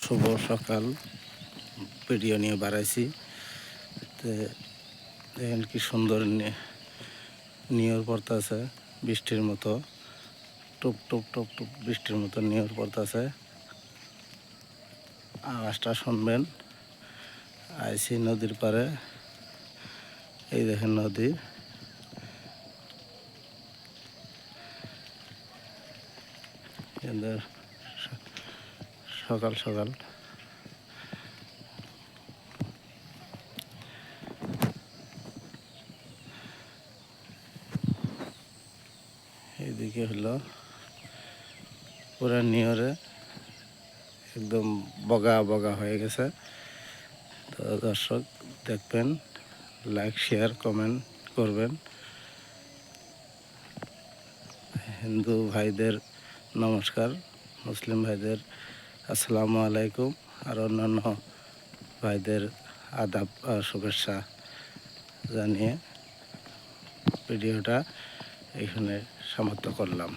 শুভ সকাল ভিডিও নিয়ে বাড়াইছি। তো দেখেন কি সুন্দর নিয়র পড়তেছে বৃষ্টির মতো, টুপ টুপ টুপ টুপ বৃষ্টির মতো নিয়র পড়তেছে। আওয়াজটা শুনবেন। আইসি নদীর পাড়ে, এই দেখেন নদী। সকাল সকাল এইদিকে হলো পুরা নিয়রে একদম বগা বগা হয়ে গেছে। তো দর্শক দেখবেন, লাইক শেয়ার কমেন্ট করবেন। হিন্দু ভাইদের নমস্কার, মুসলিম ভাইদের আসসালামু আলাইকুম, আর অন্যান্য ভাইদের আদাব শুভেচ্ছা জানিয়ে ভিডিওটা এখানে সমাপ্ত করলাম।